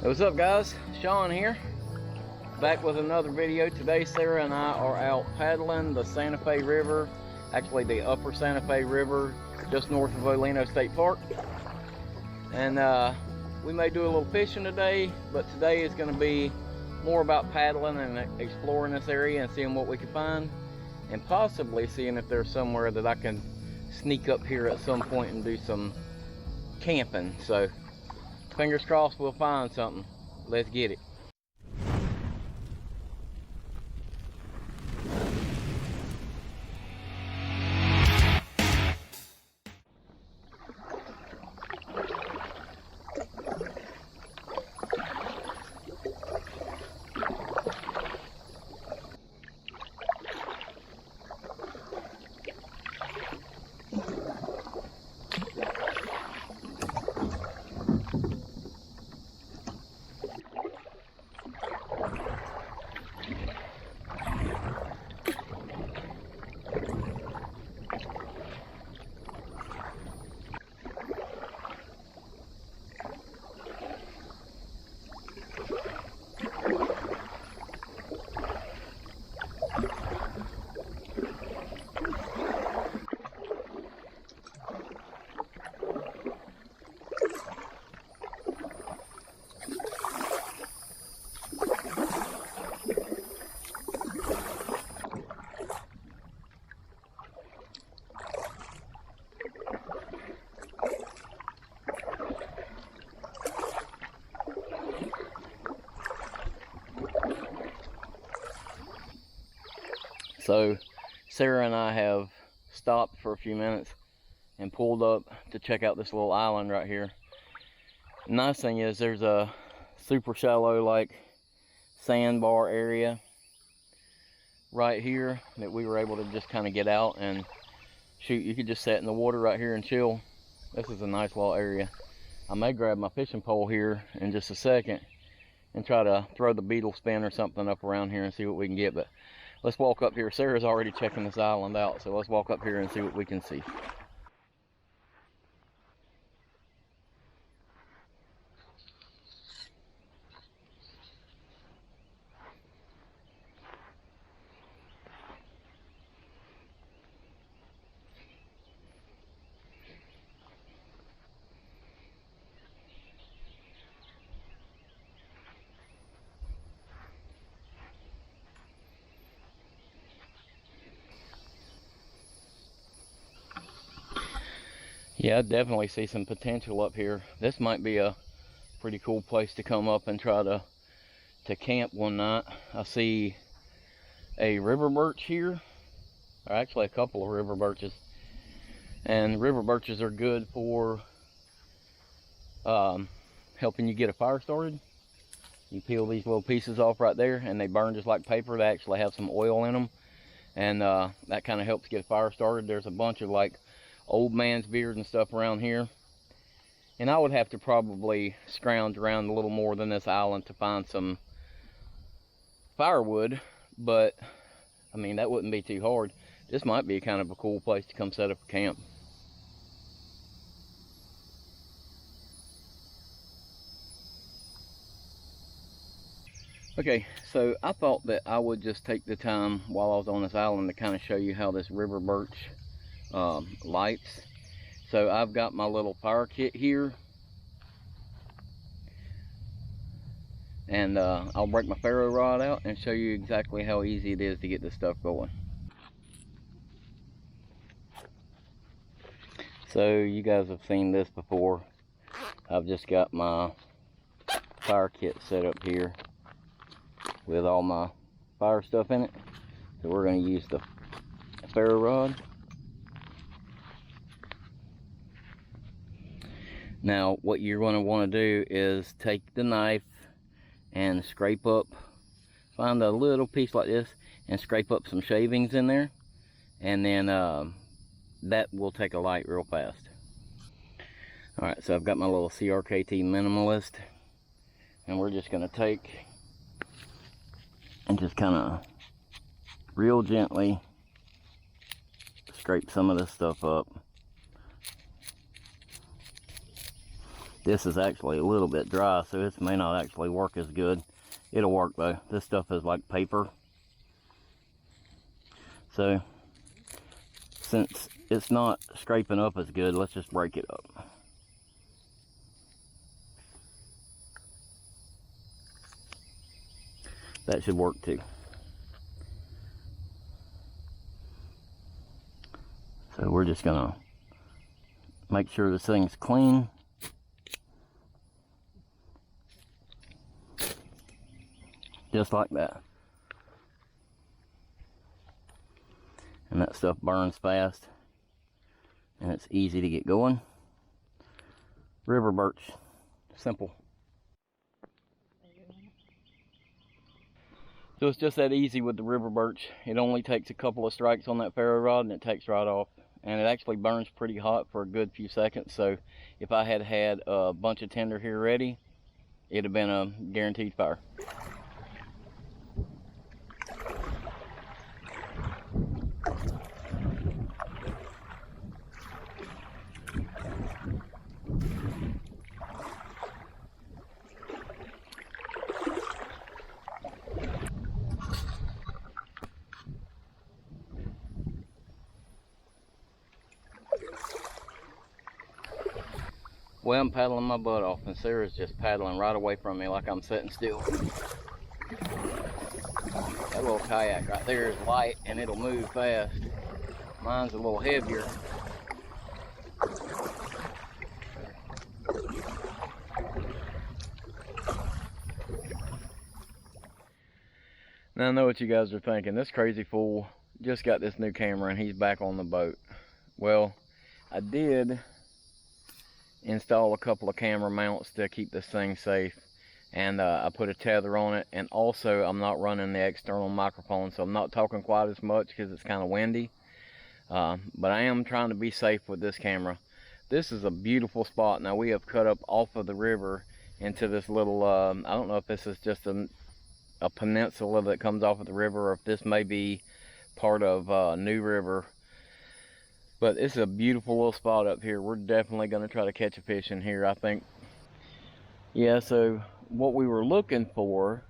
Hey, what's up guys? Sean here, back with another video. Today Sarah and I are out paddling the Santa Fe River, actually the upper Santa Fe River, just north of Olino State Park. And we may do a little fishing today, but today is going to be more about paddling and exploring this area and seeing what we can find, and possibly seeing if there's somewhere that I can sneak up here at some point and do some camping. So fingers crossed we'll find something. Let's get it. So Sarah and I have stopped for a few minutes and pulled up to check out this little island right here. The nice thing is there's a super shallow like sandbar area right here that we were able to just kind of get out and shoot. You could just sit in the water right here and chill. This is a nice little area. I may grab my fishing pole here in just a second and try to throw the beetle spin or something up around here and see what we can get, but let's walk up here. Sarah's already checking this island out, so let's walk up here and see what we can see. Yeah, I definitely see some potential up here. This might be a pretty cool place to come up and try to camp one night. I see a river birch here, or actually a couple of river birches. And river birches are good for helping you get a fire started. You peel these little pieces off right there and they burn just like paper. They actually have some oil in them, and that kind of helps get a fire started. There's a bunch of like old man's beard and stuff around here, and I would have to probably scrounge around a little more than this island to find some firewood, but I mean that wouldn't be too hard. This might be kind of a cool place to come set up a camp. Okay, so I thought that I would just take the time while I was on this island to kind of show you how this river birch lights. So I've got my little fire kit here, and I'll break my ferro rod out and show you exactly how easy it is to get this stuff going. So you guys have seen this before. I've just got my fire kit set up here with all my fire stuff in it. So we're going to use the ferro rod. Now what you're going to want to do is take the knife and scrape up, find a little piece like this and scrape up some shavings in there, and then that will take a light real fast. Alright, so I've got my little CRKT minimalist, and we're just going to take and just kind of real gently scrape some of this stuff up. This is actually a little bit dry, so this may not actually work as good. It'll work though. This stuff is like paper. So, since it's not scraping up as good, let's just break it up. That should work too. So we're just gonna make sure this thing's clean. Just like that. And that stuff burns fast. And it's easy to get going. River birch. Simple. So it's just that easy with the river birch. It only takes a couple of strikes on that ferro rod and it takes right off. And it actually burns pretty hot for a good few seconds. So if I had had a bunch of tinder here ready, it'd have been a guaranteed fire. Well, I'm paddling my butt off and Sarah's just paddling right away from me like I'm sitting still. That little kayak right there is light and it'll move fast. Mine's a little heavier. Now I know what you guys are thinking. This crazy fool just got this new camera and he's back on the boat. Well, I did install a couple of camera mounts to keep this thing safe, and I put a tether on it, and also I'm not running the external microphone, so I'm not talking quite as much because it's kind of windy, but I am trying to be safe with this camera. This is a beautiful spot. Now we have cut up off of the river into this little I don't know if this is just a peninsula that comes off of the river, or if this may be part of New River. But it's a beautiful little spot up here. We're definitely going to try to catch a fish in here, I think. Yeah, so what we were looking for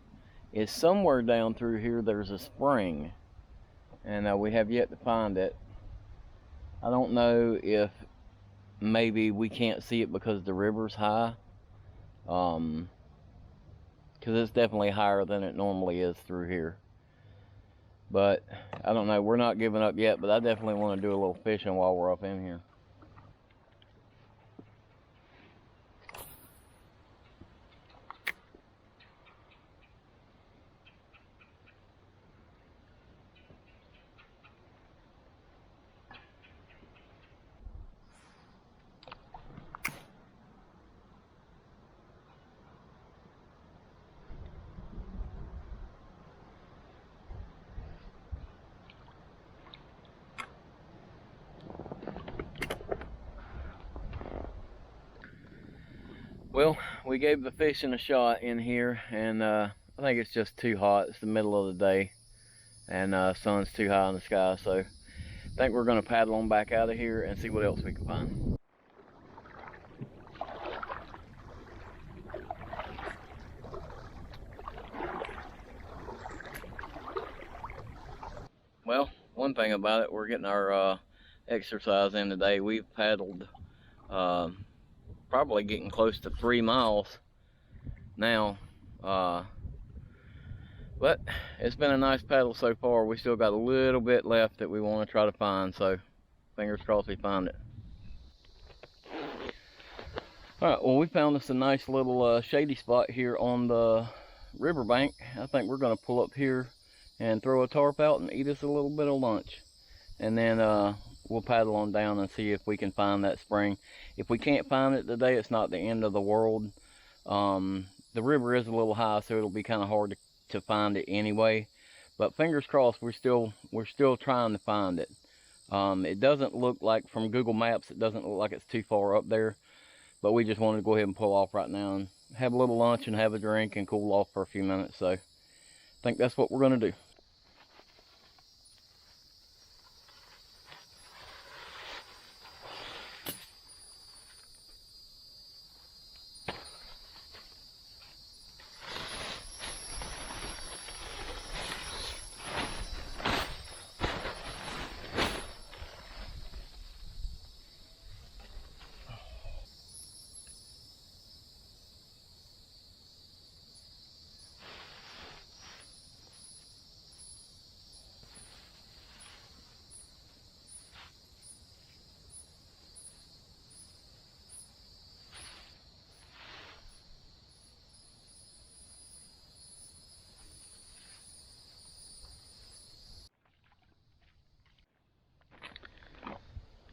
is somewhere down through here there's a spring. And we have yet to find it. I don't know if maybe we can't see it because the river's high. Because it's definitely higher than it normally is through here. But I don't know, we're not giving up yet, but I definitely want to do a little fishing while we're up in here. Well, we gave the fishing a shot in here, and I think it's just too hot. It's the middle of the day, and sun's too high in the sky, so I think we're going to paddle on back out of here and see what else we can find. Well, one thing about it, we're getting our exercise in today. We've paddled probably getting close to 3 miles now, but it's been a nice paddle so far. We still got a little bit left that we want to try to find, so fingers crossed we find it. Alright, well, we found us a nice little shady spot here on the riverbank. I think we're going to pull up here and throw a tarp out and eat us a little bit of lunch, and then we'll paddle on down and see if we can find that spring. If we can't find it today, it's not the end of the world. The river is a little high, so it'll be kind of hard to find it anyway. But fingers crossed, we're still trying to find it. It doesn't look like, from Google Maps, it doesn't look like it's too far up there. But we just wanted to go ahead and pull off right now and have a little lunch and have a drink and cool off for a few minutes. So I think that's what we're going to do.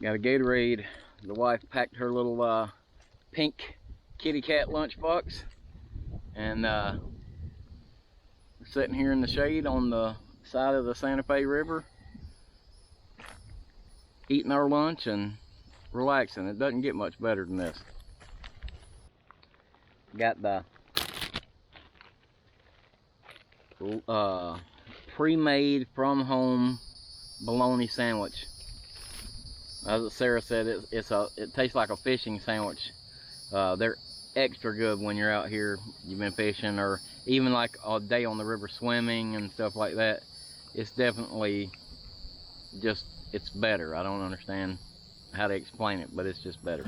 Got a Gatorade. The wife packed her little pink kitty cat lunchbox, and sitting here in the shade on the side of the Santa Fe River, eating our lunch and relaxing. It doesn't get much better than this. Got the pre-made from home bologna sandwich. As Sarah said, it tastes like a fishing sandwich. They're extra good when you're out here, you've been fishing, or even like a day on the river swimming and stuff like that. It's definitely just, it's better. I don't understand how to explain it, but it's just better.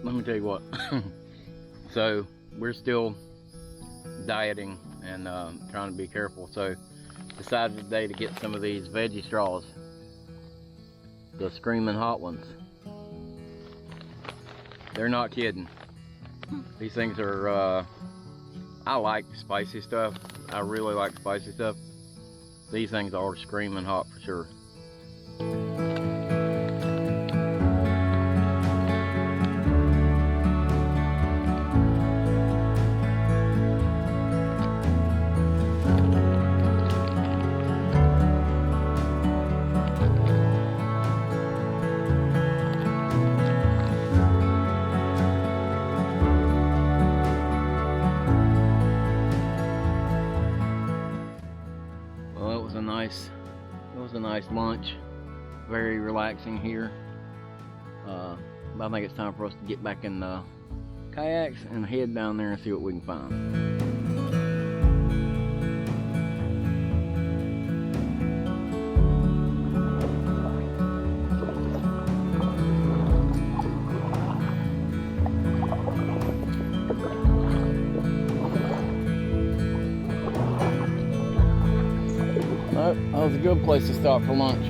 Let me tell you what. So we're still dieting and trying to be careful, so decided today to get some of these veggie straws, the screaming hot ones. They're not kidding. These things are I like spicy stuff. I really like spicy stuff. These things are screaming hot for sure. It was a nice lunch, very relaxing here. But I think it's time for us to get back in the kayaks and head down there and see what we can find. That was a good place to stop for lunch.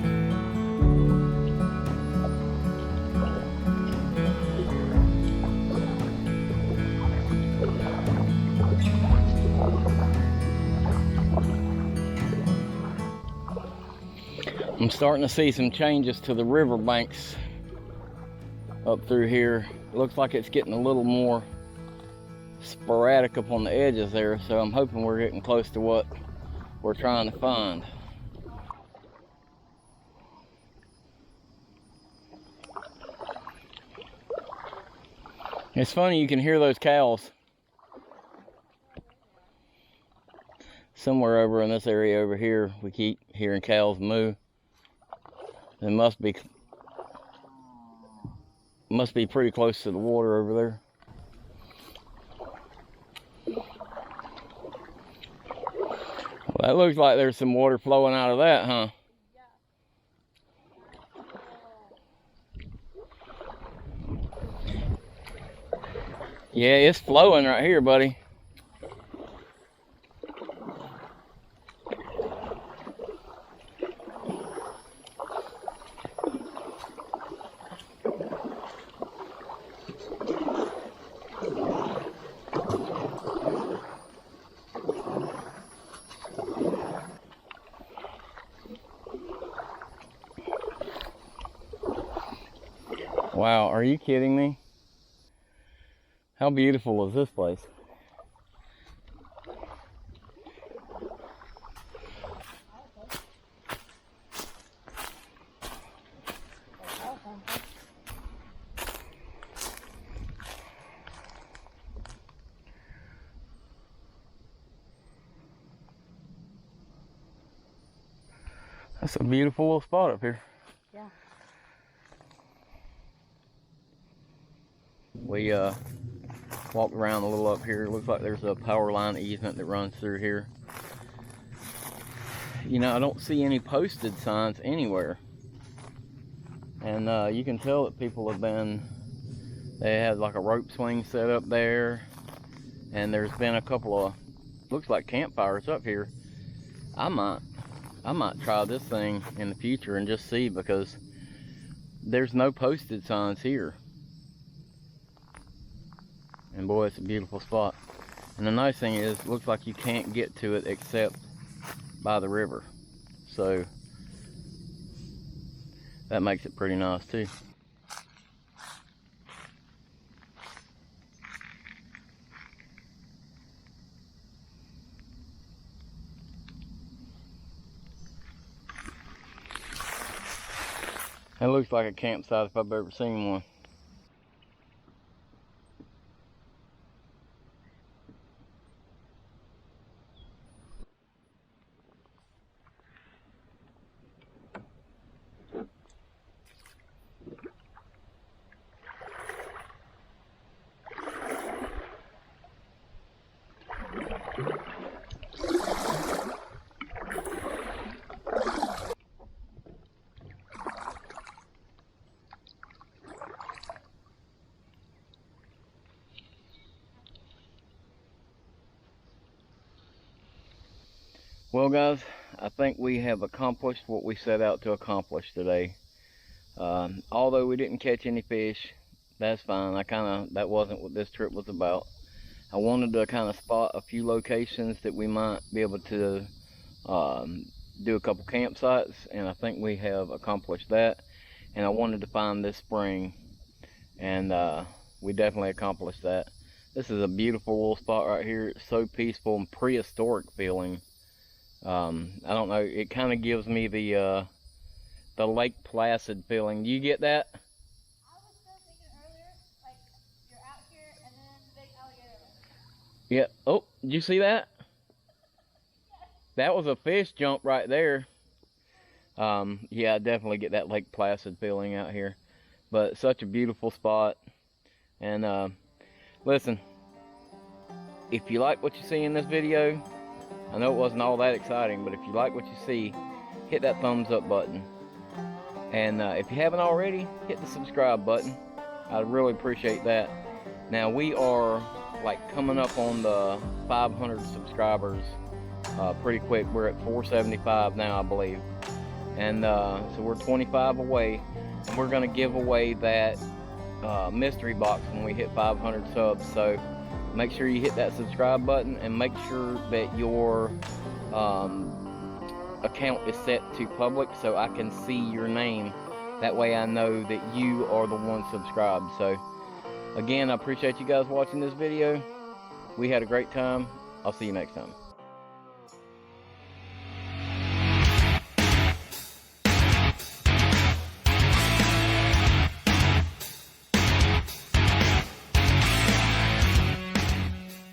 I'm starting to see some changes to the riverbanks up through here. It looks like it's getting a little more sporadic up on the edges there, so I'm hoping we're getting close to what we're trying to find. It's funny, you can hear those cows somewhere over in this area over here. We keep hearing cows moo. They must be pretty close to the water over there. Well, that looks like there's some water flowing out of that, huh? Yeah, it's flowing right here, buddy. Wow, are you kidding me? How beautiful is this place? That's a beautiful little spot up here. Yeah. We walked around a little up here. It looks like there's a power line easement that runs through here. You know, I don't see any posted signs anywhere. And you can tell that people have been, they had like a rope swing set up there. And there's been a couple of, looks like campfires up here. I might I might try this thing in the future and just see, because there's no posted signs here. And boy, it's a beautiful spot. And the nice thing is, it looks like you can't get to it except by the river. So that makes it pretty nice too. It looks like a campsite if I've ever seen one. Well guys, I think we have accomplished what we set out to accomplish today. Although we didn't catch any fish, that's fine. That wasn't what this trip was about. I wanted to kind of spot a few locations that we might be able to do a couple campsites, and I think we have accomplished that. And I wanted to find this spring, and we definitely accomplished that. This is a beautiful little spot right here. It's so peaceful and prehistoric feeling. I don't know, it kind of gives me the Lake Placid feeling. Do you get that? I was still thinking earlier, like, you're out here and then the big alligator. Yeah. Oh, did you see that? That was a fish jump right there. Yeah, I definitely get that Lake Placid feeling out here. But such a beautiful spot. And listen, if you like what you see in this video, I know it wasn't all that exciting, but if you like what you see, hit that thumbs up button. And if you haven't already, hit the subscribe button. I'd really appreciate that. Now we are like coming up on the 500 subscribers pretty quick. We're at 475 now, I believe. And so we're 25 away. And we're gonna give away that mystery box when we hit 500 subs. So make sure you hit that subscribe button, and make sure that your account is set to public so I can see your name. That way I know that you are the one subscribed. So again, I appreciate you guys watching this video. We had a great time. I'll see you next time.